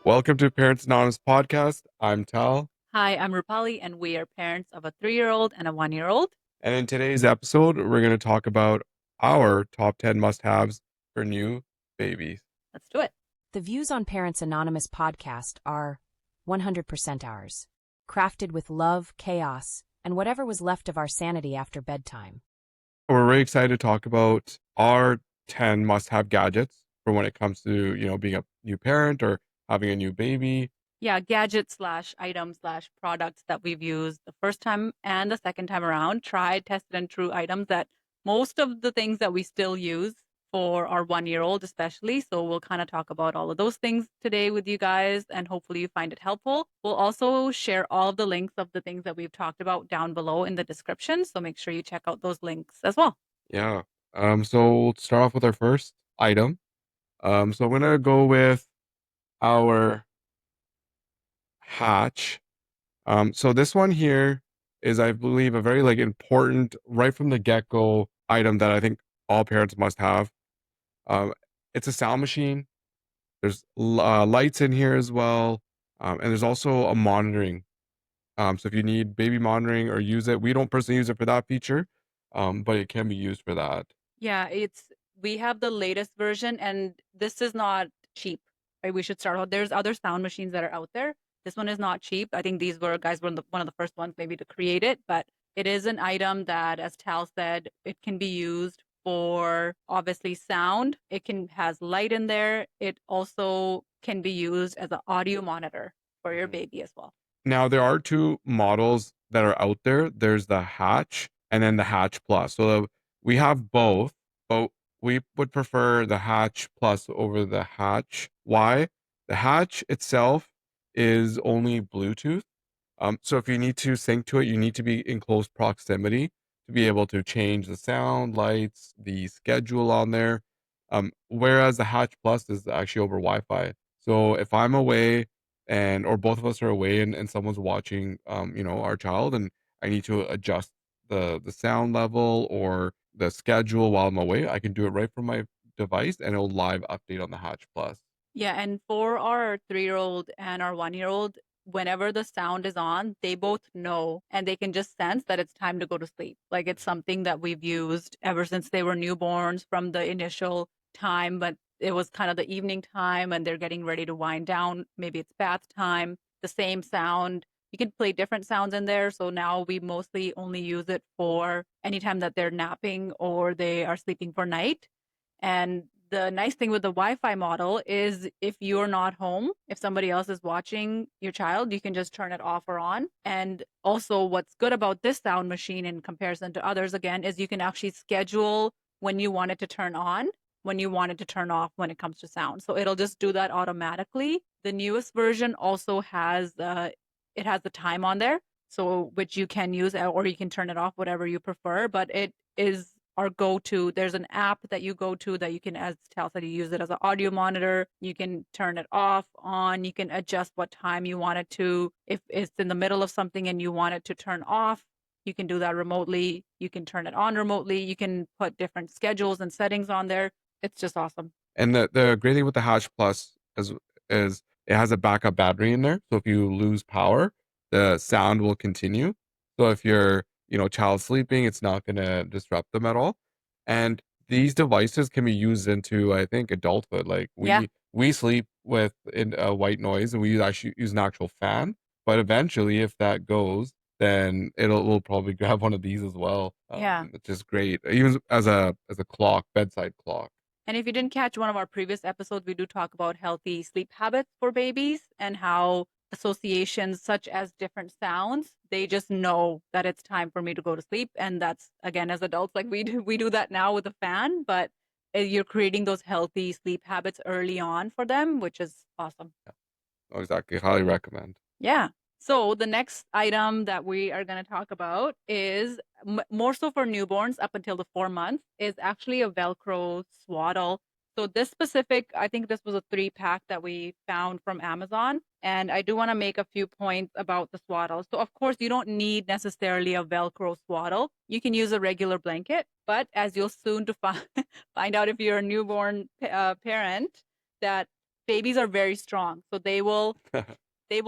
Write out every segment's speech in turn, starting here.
Welcome to Parents Anonymous podcast. I'm Tal, Hi, I'm Rupali, and we are parents of a 3-year-old and a 1-year-old. and in today's episode, we're going to talk about our top 10 must haves for new babies. Let's do it. The views on Parents Anonymous podcast are 100% ours, crafted with love, chaos, and whatever was left of our sanity after bedtime. We're very excited to talk about our 10 must have gadgets for when it comes to, being a new parent or having a new baby. Yeah, gadgets slash items slash products that we've used the first time and the second time around. Tried, tested, and true items that most of the things that we still use for our 1-year-old, especially. So we'll kind of talk about all of those things today with you guys, and hopefully you find it helpful. We'll also share all of the links of the things that we've talked about down below in the description. So make sure you check out those links as well. Yeah. So we'll start off with our first item. So I'm going to go with our hatch. So this one here is, I believe, a very important right from the get-go item that I think all parents must have. It's a sound machine. There's lights in here as well, and there's also a monitoring. So if you need baby monitoring or use it, we don't personally use it for that feature, but it can be used for that. Yeah, we have the latest version, and this is not cheap, right? We should start out. There's other sound machines that are out there. This one is not cheap. I think these guys were one of the first ones maybe to create it, but it is an item that, as Tal said, it can be used for obviously sound. It can has light in there. It also can be used as an audio monitor for your Mhm. baby as well. Now there are two models that are out there. There's the Hatch and then the Hatch Plus. So we have both, but we would prefer the Hatch Plus over the Hatch. Why? The Hatch itself is only Bluetooth. So if you need to sync to it, you need to be in close proximity to be able to change the sound, lights, the schedule on there. Whereas the Hatch Plus is actually over Wi-Fi. So if I'm away and or both of us are away and someone's watching our child, and I need to adjust the sound level or the schedule while I'm away, I can do it right from my device and it'll live update on the Hatch Plus. Yeah, and for our 3-year-old and our 1-year-old, whenever the sound is on, they both know and they can just sense that it's time to go to sleep. Like it's something that we've used ever since they were newborns from the initial time, but it was kind of the evening time and they're getting ready to wind down. Maybe it's bath time, the same sound. You can play different sounds in there. So now we mostly only use it for anytime that they're napping or they are sleeping for night. And the nice thing with the Wi-Fi model is if you're not home, if somebody else is watching your child, you can just turn it off or on. And also what's good about this sound machine in comparison to others again is you can actually schedule when you want it to turn on, when you want it to turn off when it comes to sound. So it'll just do that automatically. The newest version also has it has the time on there, so which you can use or you can turn it off, whatever you prefer, but it is our go-to. There's an app that you go to that you can, as Tal said, you use it as an audio monitor. You can turn it off, on. You can adjust what time you want it to. If it's in the middle of something and you want it to turn off, you can do that remotely. You can turn it on remotely. You can put different schedules and settings on there. It's just awesome. And the great thing with the Hatch Plus is it has a backup battery in there. So if you lose power, the sound will continue. So if your child sleeping, it's not going to disrupt them at all. And these devices can be used into, I think, adulthood. Like Yeah. we sleep with in white noise, and we actually use an actual fan. But eventually, if that goes, then we'll probably grab one of these as well, Yeah. which is great. Even as a clock, bedside clock. And if you didn't catch one of our previous episodes, we do talk about healthy sleep habits for babies and how associations such as different sounds, they just know that it's time for me to go to sleep. And that's again, as adults, like we do that now with a fan, but you're creating those healthy sleep habits early on for them, which is awesome. Oh, exactly. Highly recommend. Yeah. So the next item that we are going to talk about is more so for newborns up until the 4 months is actually a Velcro swaddle. So this specific, I think this was a 3-pack that we found from Amazon. And I do want to make a few points about the swaddle. So of course, you don't need necessarily a Velcro swaddle. You can use a regular blanket, but as you'll soon to find out if you're a newborn parent, that babies are very strong, so they will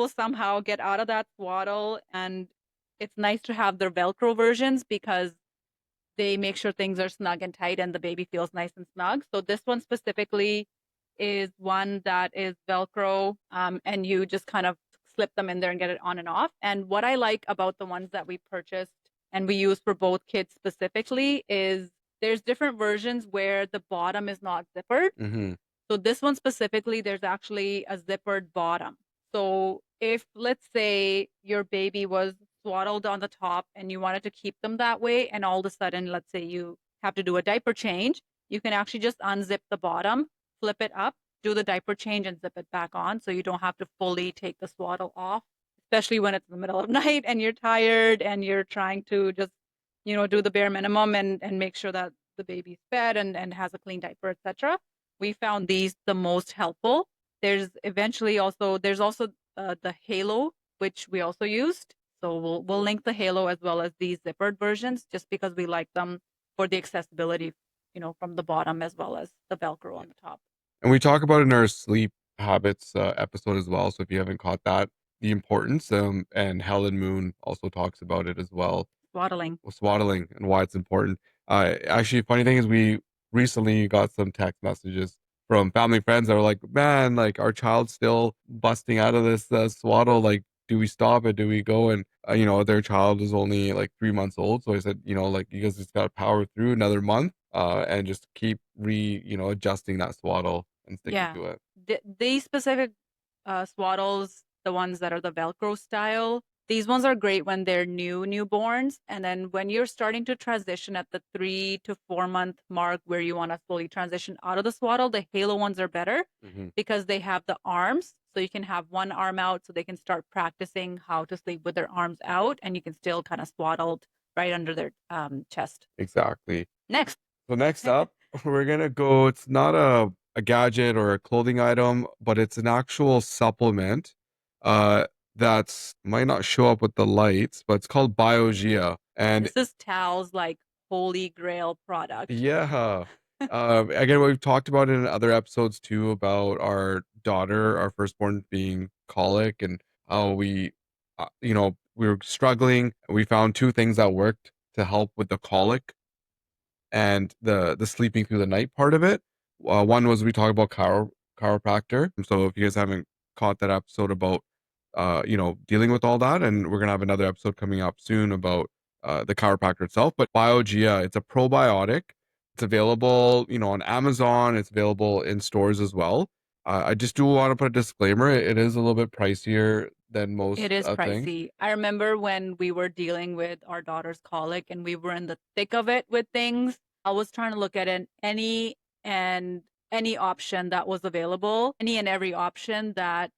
somehow get out of that swaddle, and it's nice to have their Velcro versions because they make sure things are snug and tight and the baby feels nice and snug. So this one specifically is one that is Velcro, and you just kind of slip them in there and get it on and off. And what I like about the ones that we purchased and we use for both kids specifically is there's different versions where the bottom is not zippered. Mm-hmm. So this one specifically, there's actually a zippered bottom. So if, let's say, your baby was swaddled on the top and you wanted to keep them that way, and all of a sudden, let's say you have to do a diaper change, you can actually just unzip the bottom, flip it up, do the diaper change, and zip it back on. So you don't have to fully take the swaddle off, especially when it's in the middle of night and you're tired and you're trying to just, do the bare minimum and make sure that the baby's fed and has a clean diaper, etc. We found these the most helpful. There's also the Halo, which we also used. So we'll link the Halo as well as these zippered versions, just because we like them for the accessibility, from the bottom as well as the Velcro on the top. And we talk about it in our sleep habits episode as well. So if you haven't caught that, the importance, and Helen Moon also talks about it as well. Swaddling. Swaddling and why it's important. Actually, funny thing is, we recently got some text messages from family friends that were like, "Man, like our child's still busting out of this swaddle. Like, do we stop it? Do we go?" And their child is only like 3 months old. So I said, like you guys just got to power through another month, and just keep adjusting that swaddle and sticking Yeah. to it. These specific swaddles, the ones that are the Velcro style, these ones are great when they're newborns. And then when you're starting to transition at the 3 to 4 month mark where you want to slowly transition out of the swaddle, the Halo ones are better Mhm. because they have the arms. So you can have one arm out so they can start practicing how to sleep with their arms out, and you can still kind of swaddled right under their chest. Exactly. Next. So next up, we're gonna go. It's not a gadget or a clothing item, but it's an actual supplement. That's might not show up with the lights, but it's called Biogia. And This is Tal's like holy grail product. yeah, again, we've talked about it in other episodes too about our daughter, our firstborn, being colic, and how we were struggling. We found two things that worked to help with the colic and the sleeping through the night part of it. One was we talked about chiropractor. So if you guys haven't caught that episode about dealing with all that, and we're gonna have another episode coming up soon about the chiropractor itself. But Biogia, it's a probiotic. It's available, on Amazon. It's available in stores as well. I just do want to put a disclaimer. It is a little bit pricier than most It is things. pricey. I remember when we were dealing with our daughter's colic and we were in the thick of it with things. I was trying to look at any option that was available, any and every option that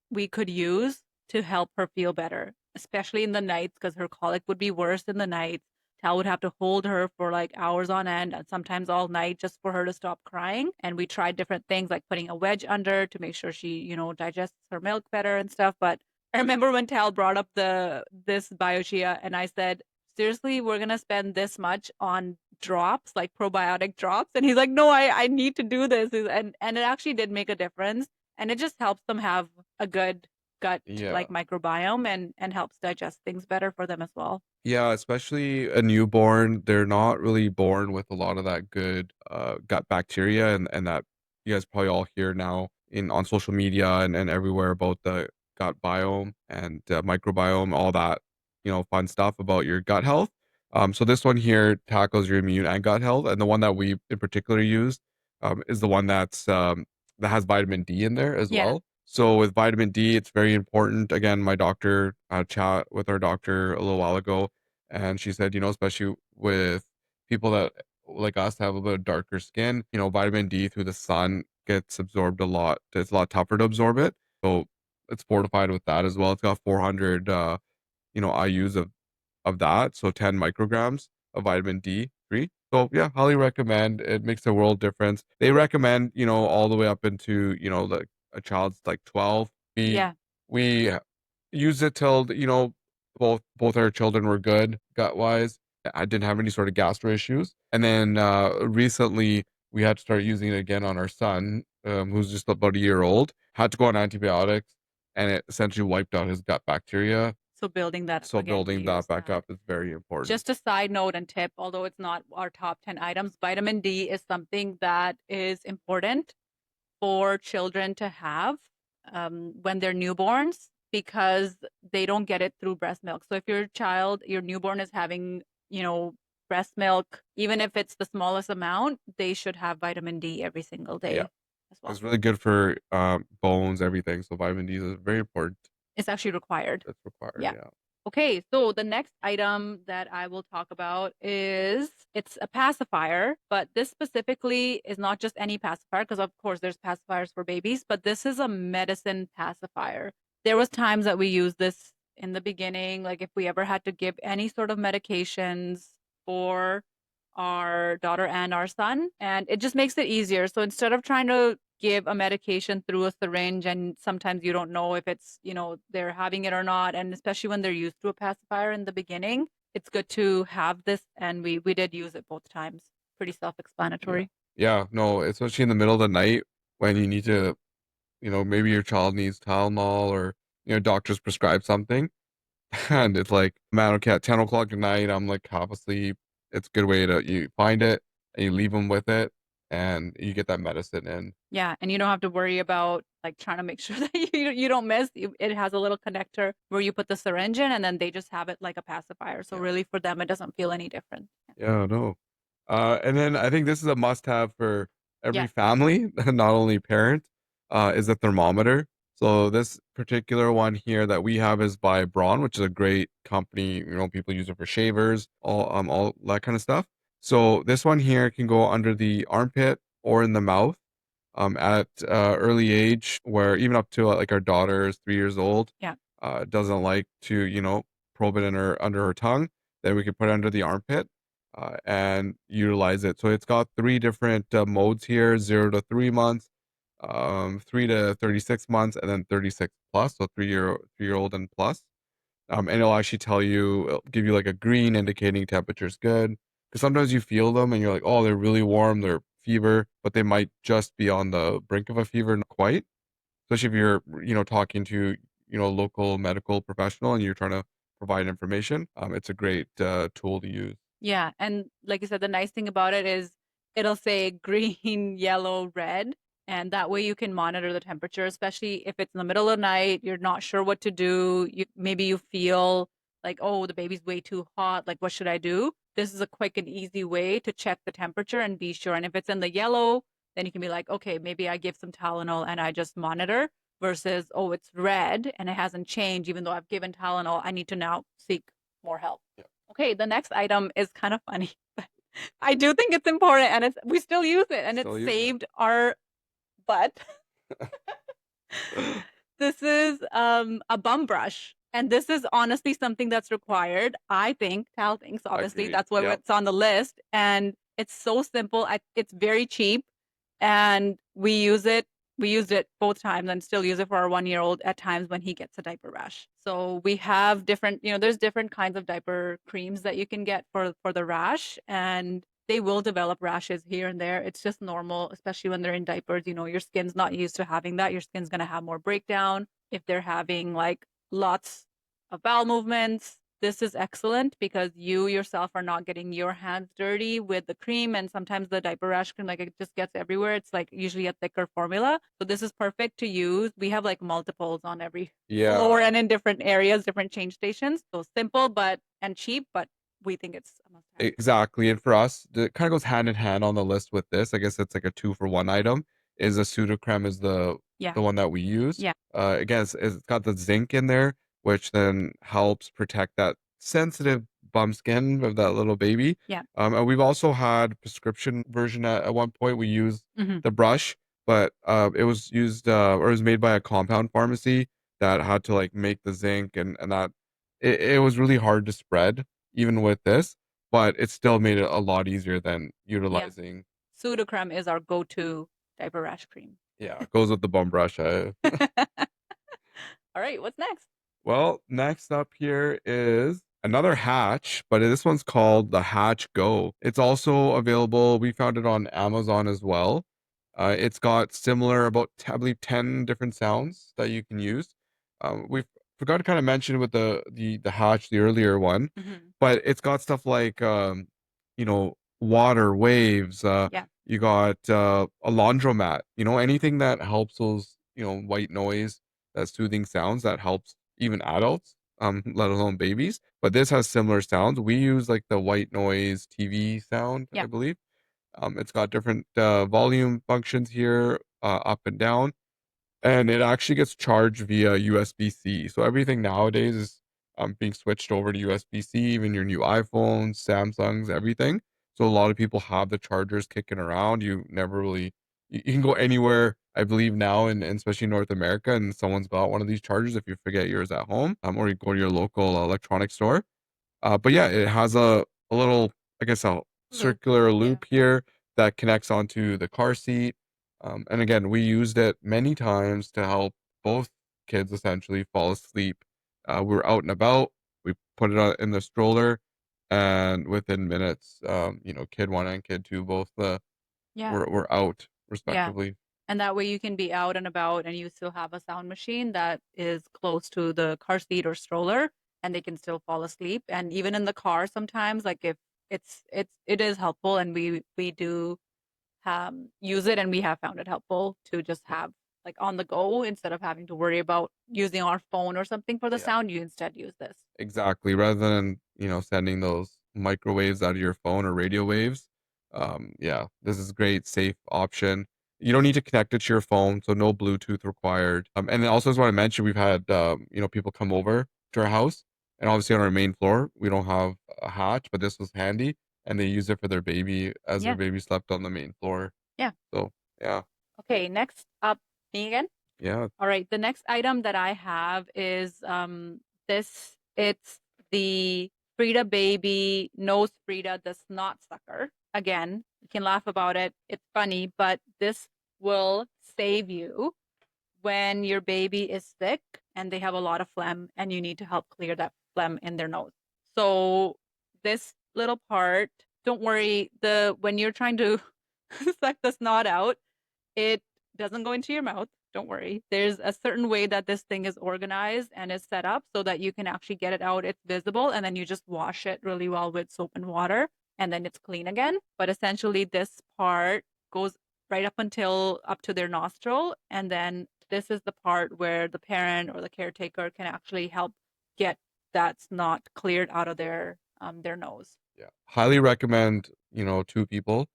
we could use to help her feel better, especially in the nights, because her colic would be worse in the nights. Tal would have to hold her for like hours on end and sometimes all night just for her to stop crying. And we tried different things like putting a wedge under to make sure she, digests her milk better and stuff. But I remember when Tal brought up this Biogia and I said, seriously, we're gonna spend this much on drops, like probiotic drops? And he's like, no, I need to do this. And it actually did make a difference. And it just helps them have a good gut Yeah. like microbiome and helps digest things better for them as well. Yeah, especially a newborn, they're not really born with a lot of that good gut bacteria, and that you guys probably all hear now in on social media and everywhere about the gut biome and microbiome, all that, fun stuff about your gut health. So this one here tackles your immune and gut health, and the one that we in particular use is the one that has vitamin D in there as Yeah. well. So with vitamin D, it's very important. Again, my doctor chat with our doctor a little while ago, and she said, especially with people that like us have a bit of darker skin, vitamin D through the sun gets absorbed a lot. It's a lot tougher to absorb it. So it's fortified with that as well. It's got 400 IUs of that, so 10 micrograms of vitamin D3. So yeah, highly recommend. It makes a world difference. They recommend, all the way up into, like a child's like 12. Yeah. We used it till, both our children were good gut wise. I didn't have any sort of gastro issues. And then recently we had to start using it again on our son who's just about a year old, had to go on antibiotics, and it essentially wiped out his gut bacteria. So building that So again, building that use back that. up is very important. Just a side note and tip, although it's not our top 10 items, vitamin D is something that is important for children to have when they're newborns because they don't get it through breast milk. So if your child, your newborn is having, breast milk, even if it's the smallest amount, they should have vitamin D every single day Yeah. as well. It's really good for bones, everything. So vitamin D is very important. It's actually required. It's required. Yeah. Yeah. Okay, so the next item that I will talk about is it's a pacifier, but this specifically is not just any pacifier because of course there's pacifiers for babies, but this is a medicine pacifier. There was times that we used this in the beginning, like if we ever had to give any sort of medications for our daughter and our son, and it just makes it easier. So instead of trying to give a medication through a syringe and sometimes you don't know if it's, they're having it or not, and especially when they're used to a pacifier in the beginning, it's good to have this, and we did use it both times. Pretty self-explanatory. Yeah. No, especially in the middle of the night when you need to, maybe your child needs Tylenol or, doctors prescribe something. And it's like, man, okay, at 10 o'clock at night, I'm like half asleep. It's a good way to, you find it and you leave them with it and you get that medicine in. Yeah, and you don't have to worry about like trying to make sure that you don't miss. It has a little connector where you put the syringe in, and then they just have it like a pacifier. So Yeah. really, for them, it doesn't feel any different. Yeah, no. And then I think this is a must-have for every Yeah. family, not only parent, is a thermometer. So this particular one here that we have is by Braun, which is a great company. People use it for shavers, all that kind of stuff. So this one here can go under the armpit or in the mouth, at early age, where even up to like our daughter is 3 years old, Yeah. doesn't like to, probe it in her under her tongue. Then we can put it under the armpit and utilize it. So it's got 3 different modes here: 0 to 3 months, 3 to 36 months, and then 36 plus. So 3-year old and plus. And it'll actually it'll give you like a green indicating temperature's good. Because sometimes you feel them and you're like, oh, they're really warm, they're fever, but they might just be on the brink of a fever, not quite. Especially if you're, talking to, a local medical professional and you're trying to provide information. It's a great tool to use. Yeah, and like you said, the nice thing about it is it'll say green, yellow, red, and that way you can monitor the temperature, especially if it's in the middle of the night, you're not sure what to do. Maybe you feel like, oh, the baby's way too hot, like what should I do? This is a quick and easy way to check the temperature and be sure. And if it's in the yellow, then you can be like, okay, maybe I give some Tylenol and I just monitor versus, oh, it's red and it hasn't changed, even though I've given Tylenol, I need to now seek more help. Yeah. Okay, the next item is kind of funny, but I do think it's important, and we still use it, and Still it use it. saved our butt. This is a bum brush, and this is honestly something that's required. I think Tal thinks, obviously, Agreed. that's why Yep. it's on the list, and it's so simple. It's very cheap, and we use it. We used it both times and still use it for our 1-year-old at times when he gets a diaper rash. So we have different, there's different kinds of diaper creams that you can get for the rash, and they will develop rashes here and there. It's just normal, especially when they're in diapers. Your skin's not used to having that. Your skin's going to have more breakdown. If they're having like lots of bowel movements, this is excellent because you yourself are not getting your hands dirty with the cream, and sometimes the diaper rash cream, like it just gets everywhere. It's like usually a thicker formula. So this is perfect to use. We have like multiples on every floor and in different areas, different change stations. So simple and cheap, but we think it's a must-have. Exactly. And for us, it kind of goes hand in hand on the list with this. I guess it's like a 2-for-1 item. Is a Sudocrem is the one that we use. Yeah. Again, it's got the zinc in there, which then helps protect that sensitive bum skin of that little baby. Yeah. And we've also had prescription version at one point. We used Mhm. the brush, but it was used or it was made by a compound pharmacy that had to like make the zinc and that it was really hard to spread even with this, but it still made it a lot easier than utilizing. Sudocrem is our go-to diaper rash cream. Yeah, it goes with the bum brush. All right, what's next? Well, next up here is another Hatch, but this one's called the Hatch Go. It's also available. We found it on Amazon as well. It's got similar about I believe 10 different sounds that you can use. We forgot to kind of mention with the Hatch, the earlier one, Mhm. but it's got stuff like water, waves. Yeah. You got a laundromat. Anything that helps those white noise, that soothing sounds that helps even adults, let alone babies. But this has similar sounds. We use like the white noise TV sound, I Yeah. believe. It's got different volume functions here, up and down, and it actually gets charged via USB-C. So everything nowadays is being switched over to USB-C, even your new iPhones, Samsungs, everything. So a lot of people have the chargers kicking around. You never really, you can go anywhere, I believe now, and especially North America, and someone's got one of these chargers if you forget yours at home, or you go to your local electronics store. But yeah, it has a little, I guess, a Loop. circular Yeah. loop here that connects onto the car seat. And again, we used it many times to help both kids essentially fall asleep. We were out and about. We put it in the stroller, and within minutes, kid one and kid two both Yeah. were out Yeah. respectively. And that way you can be out and about and you still have a sound machine that is close to the car seat or stroller and they can still fall asleep. And even in the car sometimes, like if it is helpful and we do use it and we have found it helpful to just have like on the go instead of having to worry about using our phone or something for the Yeah. sound, you instead use this. Exactly. Rather than, sending those microwaves out of your phone or radio waves. Yeah, this is a great, safe option. You don't need to connect it to your phone, so no Bluetooth required. And then also, as what I mentioned, we've had, people come over to our house, and obviously on our main floor, we don't have a hatch, but this was handy, and they use it for their baby as their Yeah. baby slept on the main floor. Yeah. So, yeah, Okay, next up, me again. yeah, All right, the next item that I have is this. It's the Frida Baby Nose Frida, the snot sucker. Again, you can laugh about it. It's funny, but this will save you when your baby is sick and they have a lot of phlegm and you need to help clear that phlegm in their nose. So this little part, don't worry, the when you're trying to suck the snot out, it doesn't go into your mouth. Don't worry. There's a certain way that this thing is organized and is set up so that you can actually get it out. It's visible, and then you just wash it really well with soap and water, and then it's clean again. But essentially, this part goes right up to their nostril, and then this is the part where the parent or the caretaker can actually help get that snot cleared out of their nose. yeah. Highly recommend, two people.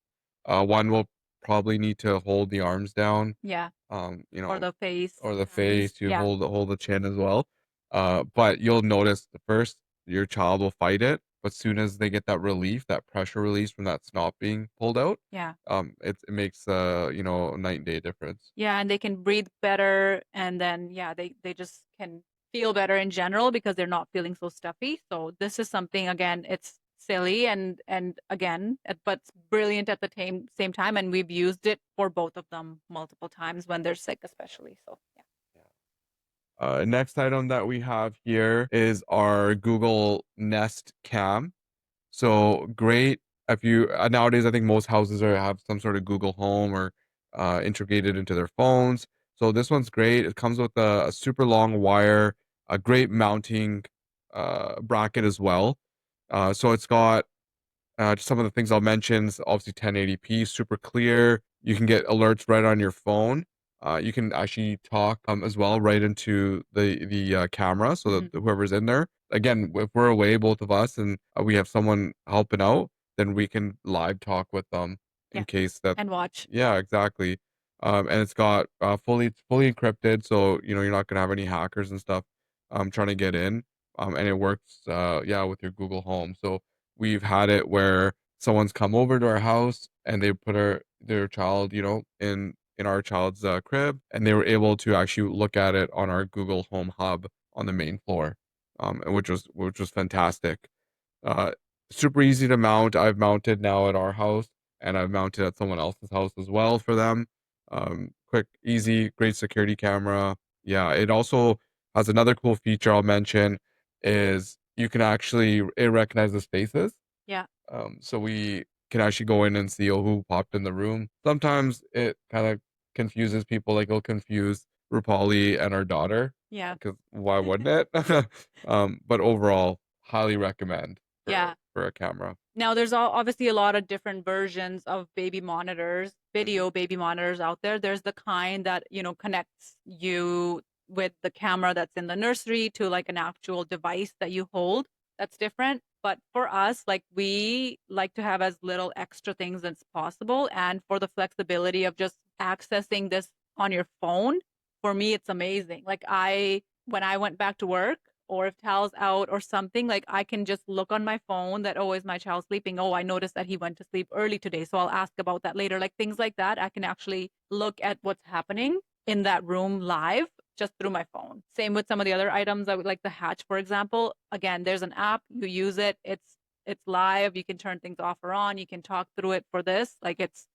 One will probably need to hold the arms down, Yeah, um, you or know, the face, or the hands. face. You Yeah, hold the chin as well. But you'll notice the first your child will fight it, but soon as they get that relief, that pressure release from that snot being pulled out, yeah. it makes night and day difference. Yeah, and they can breathe better, and then, yeah, they just can feel better in general because they're not feeling so stuffy. So this is something, again, it's silly and again, but it's brilliant at the same time, and we've used it for both of them multiple times when they're sick, especially. So yeah. Next item that we have here is our Google Nest Cam. So great if you nowadays I think most houses have some sort of Google Home or integrated into their phones. So this one's great. It comes with a super long wire, a great mounting bracket as well. So it's got just some of the things I'll mention is obviously 1080p, super clear. You can get alerts right on your phone. You can actually talk as well right into the camera, so that Mhm. whoever's in there. Again, if we're away, both of us, and we have someone helping out, then we can live talk with them Yeah, in case that. and watch. Yeah, exactly. And it's got fully encrypted, so you're not gonna have any hackers and stuff trying to get in. And it works yeah with your Google Home. So we've had it where someone's come over to our house and they put their child, in our child's crib, and they were able to actually look at it on our Google Home Hub on the main floor, and which was fantastic. Uh, Super easy to mount. I've mounted now at our house, and I've mounted at someone else's house as well for them. Quick, easy, great security camera. Yeah, it also has another cool feature I'll mention is you can actually it recognizes faces. Yeah. So we can actually go in and see, oh, who popped in the room. Sometimes it kind of confuses people. Like it'll confuse Rupali and our daughter Yeah. because why wouldn't it? But overall, highly recommend Yeah. for a camera. Now, there's obviously a lot of different versions of baby monitors, video baby monitors out there. There's the kind that, connects you with the camera that's in the nursery to like an actual device that you hold. That's different. But for us, like we like to have as little extra things as possible. And for the flexibility of just accessing this on your phone, for me, it's amazing. Like when I went back to work, or if Tal's out or something, like I can just look on my phone that, oh, is my child sleeping? Oh, I noticed that he went to sleep early today. So I'll ask about that later. Like things like that. I can actually look at what's happening in that room live just through my phone. Same with some of the other items. I would like the Hatch, for example. Again, there's an app, you use it, it's live, you can turn things off or on, you can talk through it for this. Like it's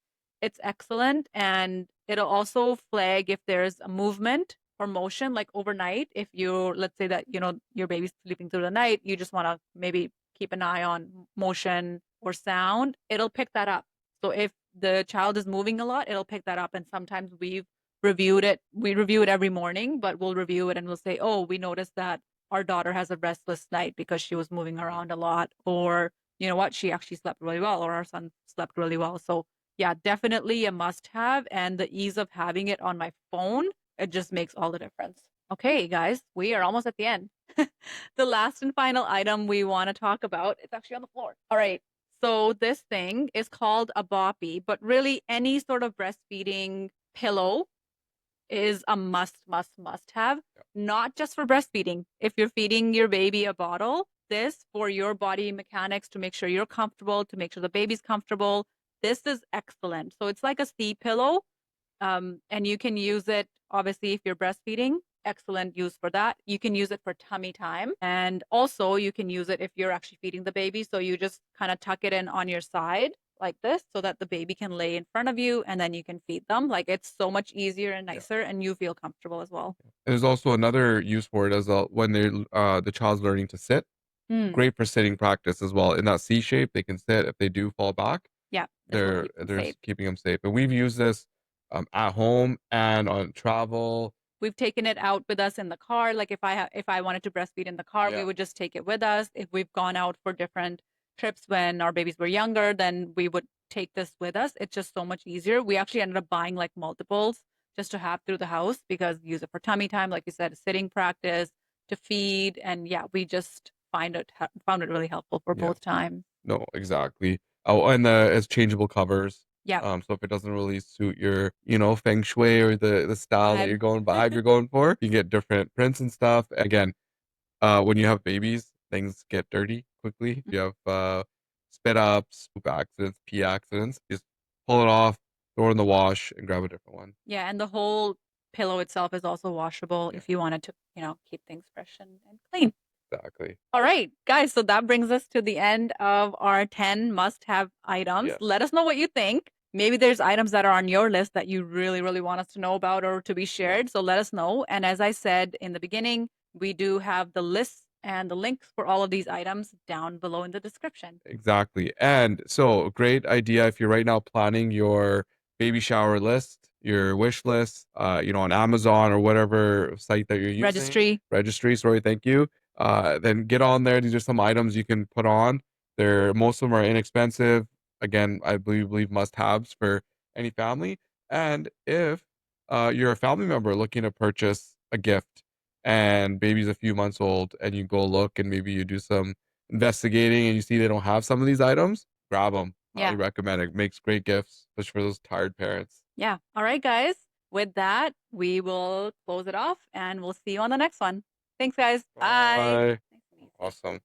excellent. And it'll also flag if there's a movement or motion like overnight. If you, let's say that your baby's sleeping through the night, you just want to maybe keep an eye on motion or sound, it'll pick that up. So if the child is moving a lot, it'll pick that up. And sometimes we review it every morning, but we'll review it and we'll say, oh, we noticed that our daughter has a restless night because she was moving around a lot, or you know what, she actually slept really well, or our son slept really well. So yeah, definitely a must have. And the ease of having it on my phone, it just makes all the difference. Okay, guys, we are almost at the end. The last and final item we want to talk about, it's actually on the floor. All right. So this thing is called a boppy, but really any sort of breastfeeding pillow is a must have, not just for breastfeeding. If you're feeding your baby a bottle, this for your body mechanics to make sure you're comfortable, to make sure the baby's comfortable, this is excellent. So it's like a C pillow, and you can use it obviously if you're breastfeeding. Excellent use for that. You can use it for tummy time, and also you can use it if you're actually feeding the baby. So you just kind of tuck it in on your side like this so that the baby can lay in front of you and then you can feed them. Like it's so much easier and nicer, and you feel comfortable as well. There's also another use for it as well when the child's learning to sit. Great for sitting practice as well. In that C shape, they can sit. If they do fall back, Yeah, they're keeping them safe. And we've used this at home and on travel. We've taken it out with us in the car. Like if I wanted to breastfeed in the car, we would just take it with us. If we've gone out for different trips when our babies were younger, then we would take this with us. It's just so much easier. We actually ended up buying like multiples just to have through the house, because use it for tummy time, like you said, sitting practice, to feed, and yeah, we just found it really helpful for both times. No, exactly. Oh, and it's changeable covers. Yeah. So if it doesn't really suit your, feng shui or the style that you're going for, you get different prints and stuff. Again, when you have babies, things get dirty quickly. If you have spit ups, poop accidents, pee accidents, just pull it off, throw it in the wash, and grab a different one. Yeah, and the whole pillow itself is also washable if you wanted to, keep things fresh and clean. Exactly. All right, guys. So that brings us to the end of our 10 must-have items. Yes. Let us know what you think. Maybe there's items that are on your list that you really, really want us to know about or to be shared. So let us know. And as I said in the beginning, we do have the lists and the links for all of these items down below in the description. Exactly. And so, great idea if you're right now planning your baby shower list, your wish list, on Amazon or whatever site that you're using. Registry, sorry, thank you. Then get on there. These are some items you can put on. Most of them are inexpensive. Again, I believe must-haves for any family. And if you're a family member looking to purchase a gift and baby's a few months old and you go look and maybe you do some investigating and you see they don't have some of these items, grab them. Highly recommend it. Makes great gifts, especially for those tired parents. Yeah. All right, guys. With that, we will close it off and we'll see you on the next one. Thanks, guys. Bye. Awesome.